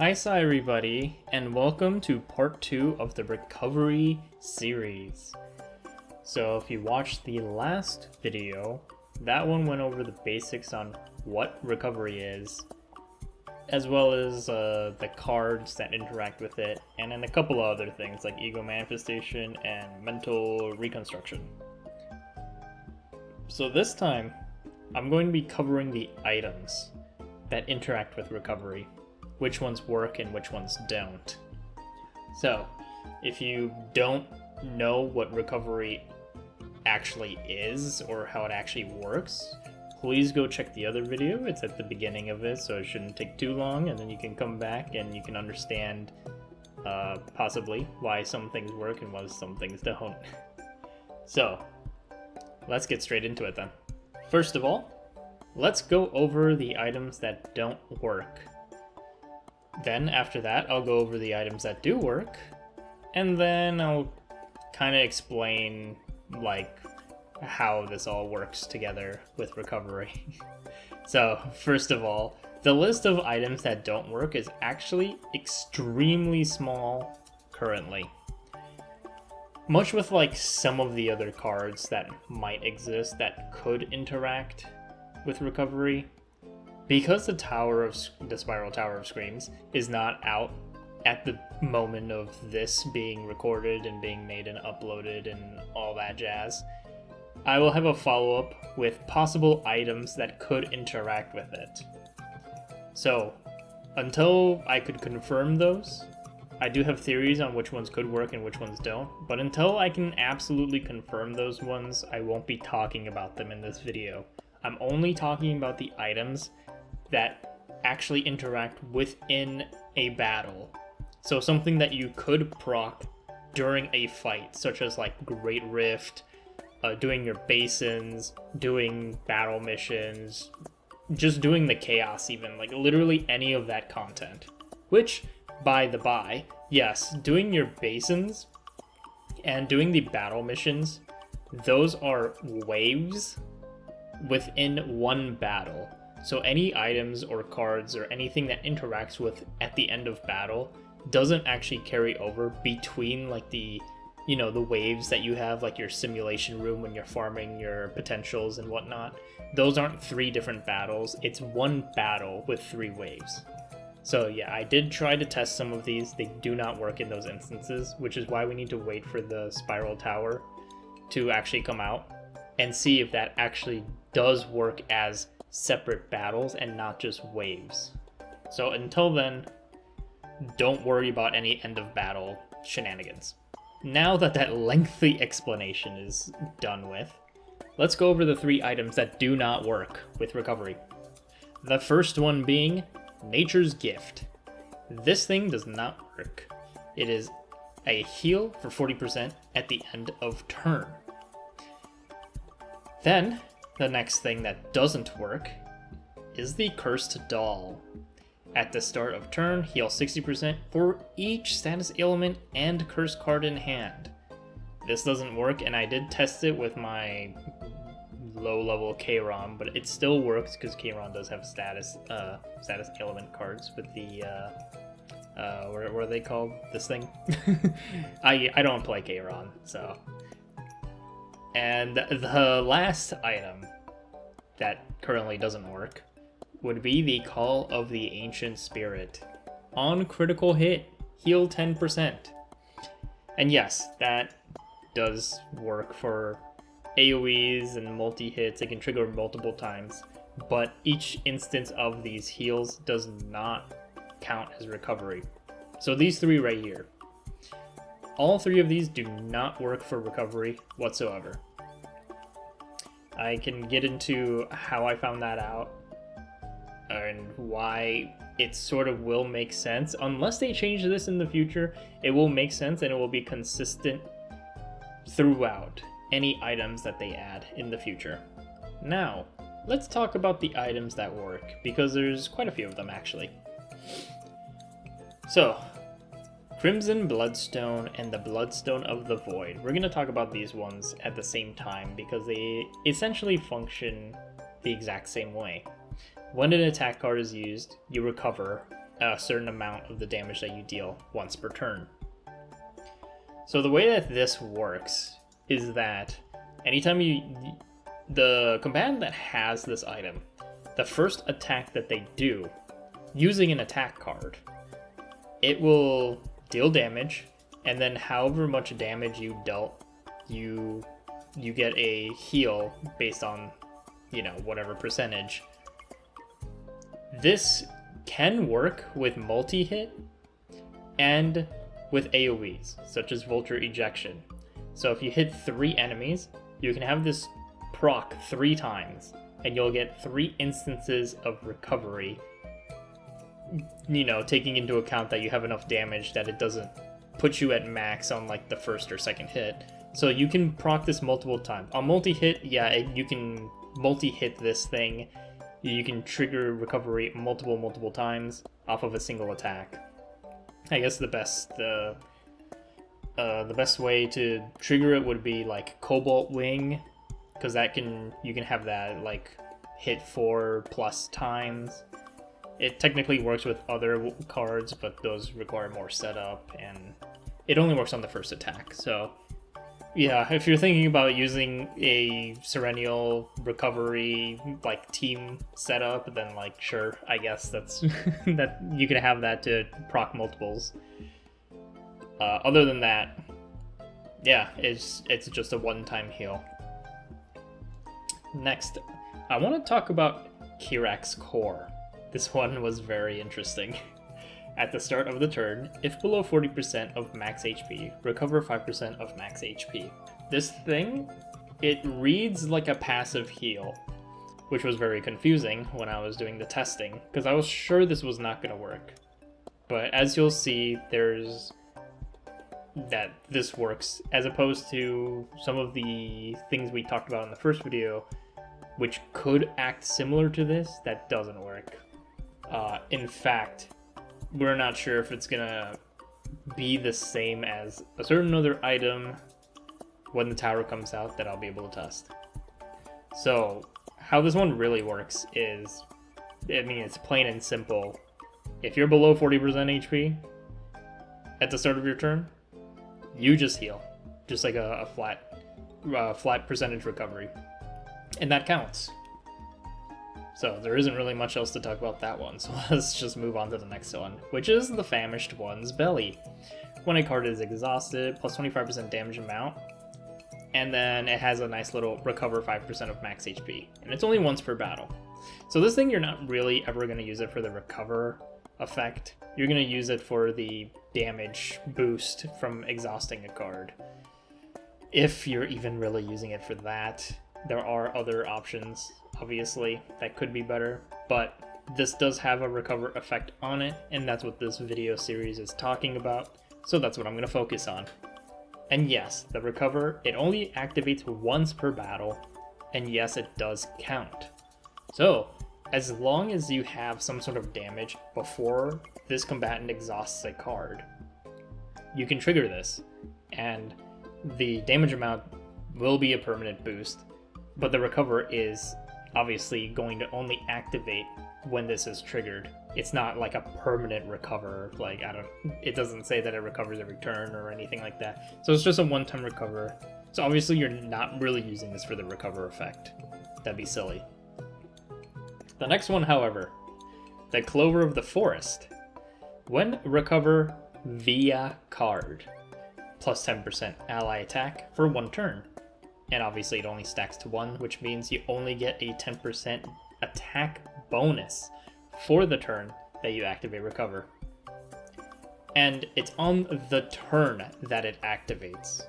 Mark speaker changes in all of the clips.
Speaker 1: Hi everybody, and welcome to part 2 of the recovery series. So if you watched the last video, that one went over the basics on what recovery is, as well as the cards that interact with it, and then a couple of other things like ego manifestation and mental reconstruction. So this time, I'm going to be covering the items that interact with recovery. Which ones work and which ones don't. So, if you don't know what recovery actually is or how it actually works, please go check the other video. It's at the beginning of it, so it shouldn't take too long, and then you can come back and you can understand possibly why some things work and why some things don't. So, let's get straight into it then. First of all, let's go over the items that don't work. Then after that, I'll go over the items that do work, and then I'll kind of explain like how this all works together with recovery. So first of all, the list of items that don't work is actually extremely small currently. Much with like some of the other cards that might exist that could interact with recovery. Because the Spiral Tower of Screams is not out at the moment of this being recorded and being made and uploaded and all that jazz, I will have a follow-up with possible items that could interact with it. So, until I could confirm those, I do have theories on which ones could work and which ones don't, but until I can absolutely confirm those ones, I won't be talking about them in this video. I'm only talking about the items that actually interact within a battle. So something that you could proc during a fight, such as like Great Rift, doing your basins, doing battle missions, just doing the chaos even, like literally any of that content. Which, by the by, yes, doing your basins and doing the battle missions, those are waves within one battle. So any items or cards or anything that interacts with at the end of battle doesn't actually carry over between like the waves that you have, like your simulation room when you're farming your potentials and whatnot. Those aren't 3 different battles, it's one battle with 3 waves. So yeah, I did try to test some of these. They do not work in those instances, which is why we need to wait for the Spiral Tower to actually come out and see if that actually does work as separate battles and not just waves. So until then, don't worry about any end of battle shenanigans. Now that that lengthy explanation is done with, let's go over the 3 items that do not work with recovery. The first one being Nature's Gift. This thing does not work. It is a heal for 40% at the end of turn. Then, the next thing that doesn't work is the Cursed Doll. At the start of turn, heal 60% for each status ailment and curse card in hand. This doesn't work, and I did test it with my low-level Kron, but it still works because Kron does have status ailment cards with the what are they called? This thing? I don't play Kron, so. And the last item that currently doesn't work would be the Call of the Ancient Spirit. On critical hit, heal 10%. And yes, that does work for AoEs and multi-hits. It can trigger multiple times, but each instance of these heals does not count as recovery. So these 3 right here. All 3 of these do not work for recovery whatsoever. I can get into how I found that out and why it sort of will make sense. Unless they change this in the future, it will make sense and it will be consistent throughout any items that they add in the future. Now, let's talk about the items that work, because there's quite a few of them actually. So, Crimson Bloodstone and the Bloodstone of the Void. We're going to talk about these ones at the same time because they essentially function the exact same way. When an attack card is used, you recover a certain amount of the damage that you deal once per turn. So the way that this works is that anytime the combatant that has this item, the first attack that they do, using an attack card, it will deal damage, and then however much damage you dealt, you get a heal based on, you know, whatever percentage. This can work with multi-hit and with AoEs, such as Vulture Ejection. So if you hit 3 enemies, you can have this proc 3 times, and you'll get 3 instances of recovery, you know, taking into account that you have enough damage that it doesn't put you at max on like the first or second hit. So you can proc this multiple times. On multi-hit, yeah, you can multi-hit this thing. You can trigger recovery multiple times off of a single attack. I guess the best way to trigger it would be like Cobalt Wing, because you can have that like hit 4+ times. It technically works with other cards, but those require more setup, and it only works on the first attack. So yeah, if you're thinking about using a Serenial recovery like team setup, then like sure, I guess that's that you can have that to proc multiples. Other than that, yeah, it's just a one-time heal. Next, I want to talk about Kirak's core. This one was very interesting. At the start of the turn, if below 40% of max HP, recover 5% of max HP. This thing, it reads like a passive heal, which was very confusing when I was doing the testing, because I was sure this was not going to work. But as you'll see, that this works, as opposed to some of the things we talked about in the first video, which could act similar to this, that doesn't work. In fact, we're not sure if it's gonna be the same as a certain other item when the tower comes out that I'll be able to test. So how this one really works is, I mean, it's plain and simple. If you're below 40% HP at the start of your turn, you just heal, just like a flat percentage recovery, and that counts. So there isn't really much else to talk about that one, so let's just move on to the next one, which is the Famished one's belly. When a card is exhausted, plus 25% damage amount, and then it has a nice little recover 5% of max HP, and it's only once per battle. So this thing, you're not really ever going to use it for the recover effect. You're going to use it for the damage boost from exhausting a card, if you're even really using it for that. There are other options, obviously, that could be better, but this does have a recover effect on it, and that's what this video series is talking about, so that's what I'm going to focus on. And yes, the recover, it only activates once per battle, and yes, it does count. So, as long as you have some sort of damage before this combatant exhausts a card, you can trigger this, and the damage amount will be a permanent boost, but the recover is obviously going to only activate when this is triggered. It's not like a permanent recover, like it doesn't say that it recovers every turn or anything like that. So it's just a one-time recover. So obviously you're not really using this for the recover effect. That'd be silly. The next one, however, the Clover of the Forest. When recover via card, plus 10% ally attack for 1 turn. And obviously it only stacks to 1, which means you only get a 10% attack bonus for the turn that you activate recover. And it's on the turn that it activates.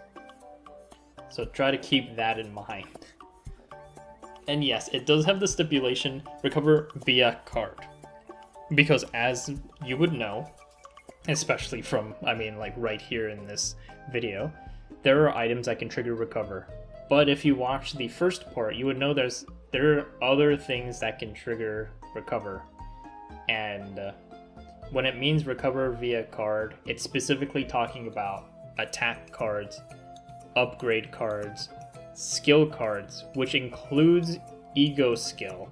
Speaker 1: So try to keep that in mind. And yes, it does have the stipulation, recover via card. Because as you would know, especially from, I mean, like right here in this video, there are items that can trigger recover. But if you watch the first part, you would know there are other things that can trigger recover. And when it means recover via card, it's specifically talking about attack cards, upgrade cards, skill cards, which includes ego skill.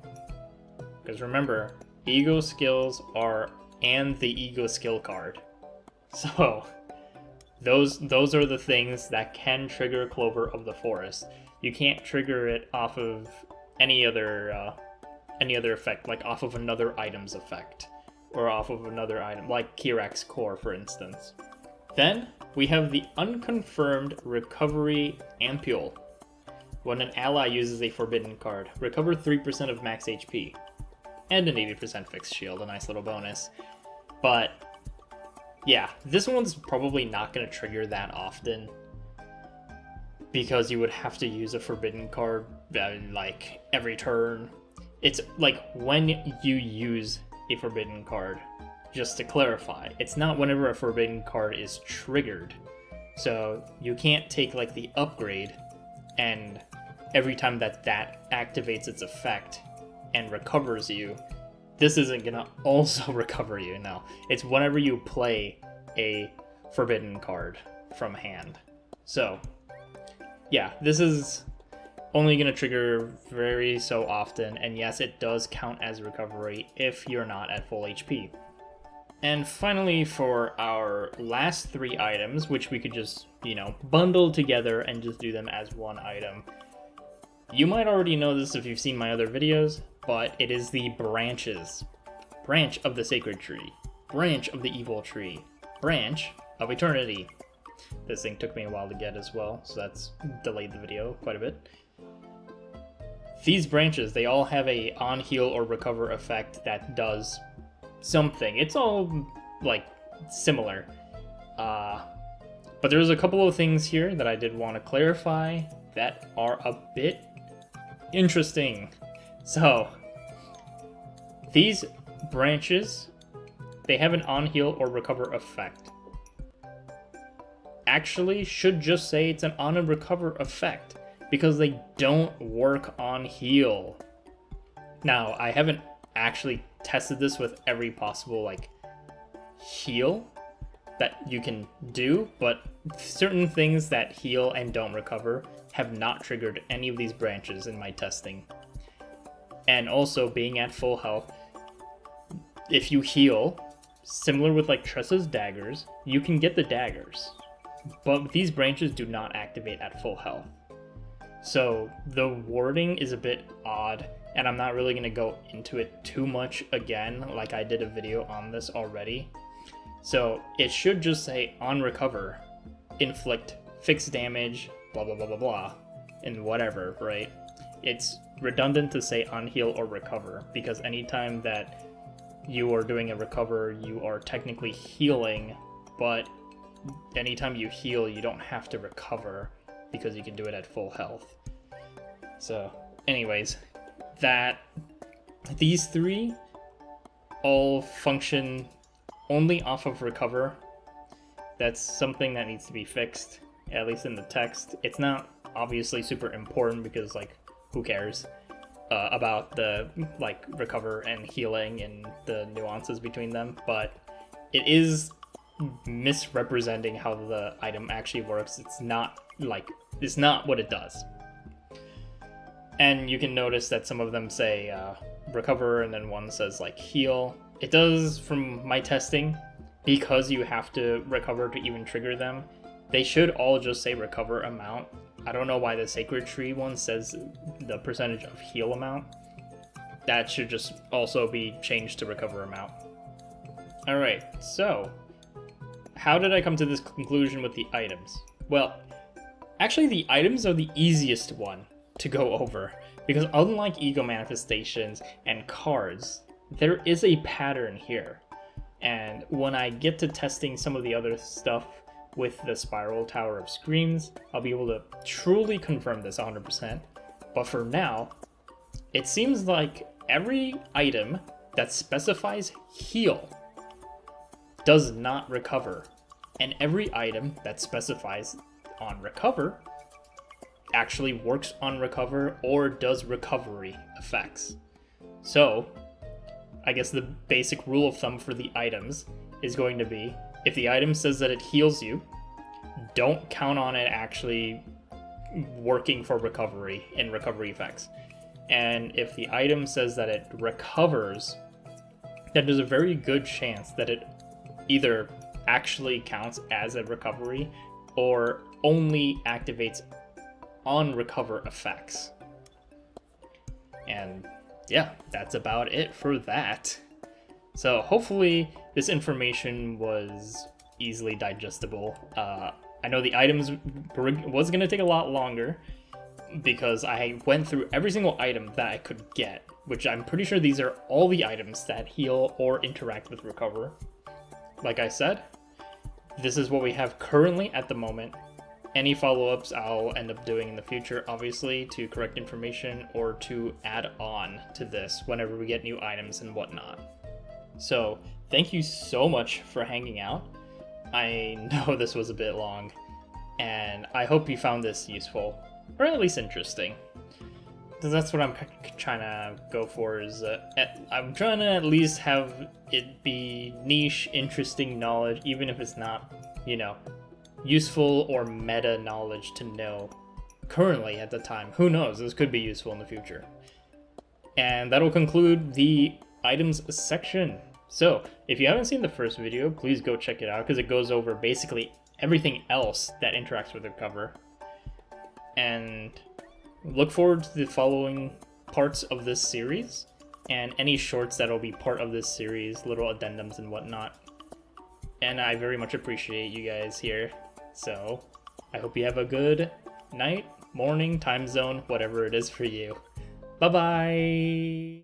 Speaker 1: Because remember, ego skills are and the ego skill card. So those are the things that can trigger Clover of the Forest. You can't trigger it off of any other effect, like off of another item's effect, or off of another item, like Kirak's core, for instance. Then we have the Unconfirmed Recovery Ampule. When an ally uses a forbidden card, recover 3% of max HP, and an 80% fixed shield, a nice little bonus. But yeah, this one's probably not going to trigger that often, because you would have to use a forbidden card like every turn. It's like when you use a forbidden card, just to clarify, it's not whenever a forbidden card is triggered. So you can't take like the upgrade and every time that activates its effect and recovers you, this isn't gonna also recover you. No, it's whenever you play a forbidden card from hand. So yeah, this is only going to trigger very so often, and yes, it does count as recovery if you're not at full HP. And finally, for our last 3 items, which we could just, bundle together and just do them as one item. You might already know this if you've seen my other videos, but it is the branches. Branch of the Sacred Tree. Branch of the Evil Tree. Branch of Eternity. This thing took me a while to get as well, so that's delayed the video quite a bit. These branches, they all have a on heal or recover effect that does something. It's all like similar. But there's a couple of things here that I did want to clarify that are a bit interesting. So these branches, they have an on heal or recover effect. Actually, should just say it's an on and recover effect, because they don't work on heal. Now, I haven't actually tested this with every possible heal that you can do, but certain things that heal and don't recover have not triggered any of these branches in my testing. And also, being at full health, if you heal, similar with Tressa's daggers, you can get the daggers, but these branches do not activate at full health. So the wording is a bit odd, and I'm not really going to go into it too much again, like I did a video on this already. So it should just say on recover, inflict fixed damage, blah blah blah blah blah, and whatever, right? It's redundant to say on heal or recover, because anytime that you are doing a recover, you are technically healing, but anytime you heal, you don't have to recover, because you can do it at full health. So anyways, these 3 all function only off of recover. That's something that needs to be fixed, at least in the text. It's not obviously super important, because who cares about the recover and healing and the nuances between them, but it is misrepresenting how the item actually works. It's not what it does. And you can notice that some of them say recover, and then one says heal. It does, from my testing, because you have to recover to even trigger them, they should all just say recover amount. I don't know why the Sacred Tree one says the percentage of heal amount. That should just also be changed to recover amount. Alright, so how did I come to this conclusion with the items? Well, actually the items are the easiest one to go over, because unlike ego manifestations and cards, there is a pattern here. And when I get to testing some of the other stuff with the Spiral Tower of Screams, I'll be able to truly confirm this 100%. But for now, it seems like every item that specifies heal does not recover, and every item that specifies on recover actually works on recover or does recovery effects. So I guess the basic rule of thumb for the items is going to be, if the item says that it heals you, don't count on it actually working for recovery and recovery effects. And if the item says that it recovers, that there's a very good chance that it either actually counts as a recovery or only activates on recover effects. And yeah, that's about it for that. So hopefully this information was easily digestible. I know the items was going to take a lot longer because I went through every single item that I could get, which I'm pretty sure these are all the items that heal or interact with recover. Like I said, this is what we have currently at the moment. Any follow-ups I'll end up doing in the future, obviously, to correct information or to add on to this whenever we get new items and whatnot. So thank you so much for hanging out. I know this was a bit long, and I hope you found this useful, or at least interesting. Because that's what I'm trying to go for, is I'm trying to at least have it be niche, interesting knowledge, even if it's not, you know, useful or meta knowledge to know currently at the time. Who knows, this could be useful in the future. And that'll conclude the items section. So if you haven't seen the first video, please go check it out, because it goes over basically everything else that interacts with the cover. And look forward to the following parts of this series and any shorts that'll be part of this series, little addendums and whatnot. And I very much appreciate you guys here. So I hope you have a good night, morning, time zone, whatever it is for you. Bye-bye!